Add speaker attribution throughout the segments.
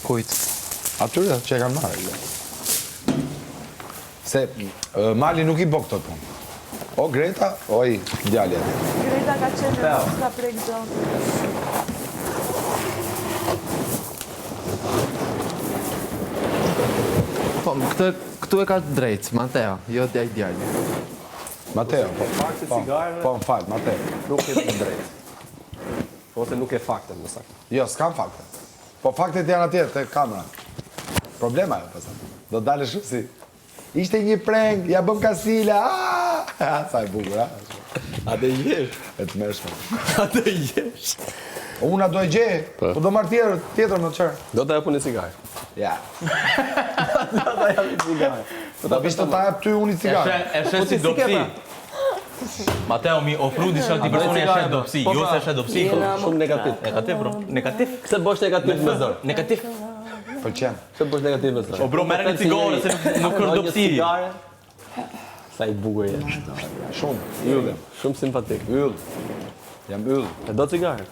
Speaker 1: Kujt?
Speaker 2: Atyre që e kanë marrë. Se Mali nuk i bo këto punë. O Greta, o i djali atë.
Speaker 3: Greta ka qenë ka prek gjonë.
Speaker 1: Po, këtu e ka drejt, Mateo, jo djali.
Speaker 2: Mateo, po më falë, Mateo.
Speaker 4: Nuk e drejt. Ose nuk e fakte, më saktë.
Speaker 2: Jo, s'kam fakte. Po faktet janë atje, te kamera. Problema jo, pësa. Do dalë shumë si. Ishte një prank, ja bëm Kasila, sa e bukur, a?
Speaker 4: A dhe jesh?
Speaker 2: E të mërshme.
Speaker 4: A dhe jesh?
Speaker 2: Una do e gje, po do marrë tjetër më të qërë.
Speaker 4: Do të japë një cigarë.
Speaker 2: Ja.
Speaker 4: Do të japë një cigarë.
Speaker 2: Do vishtë të jap ty unë i cigarë.
Speaker 5: E shet si dopsi. Mateo mi ofru disa ti personi e shet dopsi, jo se shet dopsi.
Speaker 4: Shumë negativ.
Speaker 5: Negativ, bro. Negativ.
Speaker 4: Këse bosh negativ me zor?
Speaker 5: Negativ.
Speaker 2: Pëlqen.
Speaker 4: Këse bosh negativ me zor?
Speaker 5: O bro, merë një cigare se nuk është dopsi.
Speaker 4: Sa i bugur je.
Speaker 2: Shumë, yllë.
Speaker 4: Shumë simpatik.
Speaker 2: Yllë. Jam yllë.
Speaker 4: E do cigarë?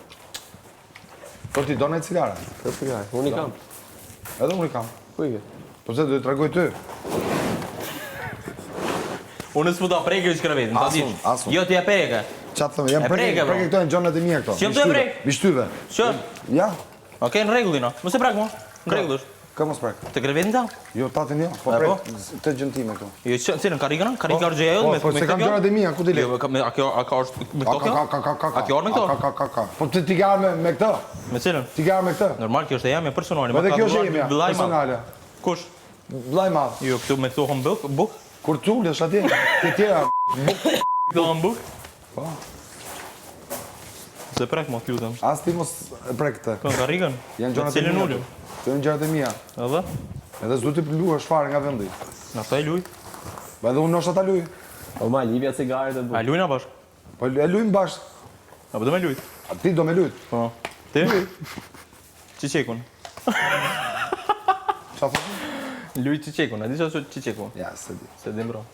Speaker 2: Po ti do në e cigare?
Speaker 4: Do cigarë. Unë i kam.
Speaker 2: Edhe unë i kam.
Speaker 4: Ku i ke?
Speaker 2: Po se do të tregoj ty.
Speaker 5: Unë s'pu ta preke që krevet, në ta dish.
Speaker 2: Asun.
Speaker 5: Jo ti e preke.
Speaker 2: Qa të thëmë, jam preke këto e në gjonët e mija këto.
Speaker 5: Si jam të e prek?
Speaker 2: Bishtyve.
Speaker 5: Që?
Speaker 2: Ja,
Speaker 5: Okej, në regullin, no. Mos e prek mo. Në regull është.
Speaker 2: ka mos prek.
Speaker 5: Të krevetin ta?
Speaker 2: Jo, tatin jo, po
Speaker 5: E, po?
Speaker 2: prek të gjëntime këto.
Speaker 5: Jo, që, cilën, karikën? Karika është gjeja
Speaker 2: Po, se kam gjonët e mija, ku ti le?
Speaker 5: Jo, a ka është me këto kjo? A kjo orë me këto?
Speaker 2: Ka. Po ti garë me këtë?
Speaker 5: Me cilën?
Speaker 2: Ti garë me këtë?
Speaker 5: Normal, kjo është e jam e personali.
Speaker 2: Po dhe kjo është jemja, personale.
Speaker 5: Kush?
Speaker 2: Vllai madh.
Speaker 5: Jo, këtu me këto hom buk?
Speaker 2: Kur t'ulesh atje, ti tjera.
Speaker 5: Këto hom buk?
Speaker 2: Po.
Speaker 5: Se prek mo, t'lutem.
Speaker 2: As ti mos e prek këtë.
Speaker 5: Kënë karikën?
Speaker 2: Janë gjonët e
Speaker 5: Cilën
Speaker 2: mija.
Speaker 5: ullu?
Speaker 2: Të janë gjonët e mija.
Speaker 5: Edhe?
Speaker 2: Edhe s'du t'i luash fare nga vendi.
Speaker 5: Në ta e luj?
Speaker 2: Ba edhe unë nështë ata luj.
Speaker 4: O ma, ljivja cigarët e
Speaker 5: A
Speaker 4: bukur.
Speaker 5: luj na bashkë?
Speaker 2: Po e lujmë bashkë.
Speaker 5: A po do me luj?
Speaker 2: A ti do me lujt.
Speaker 5: Po. Ti? Qiqekun.
Speaker 2: Qa thë?
Speaker 5: Luj qiqekun, a di që është qiqekun?
Speaker 2: Ja, se di.
Speaker 5: Se dim bro.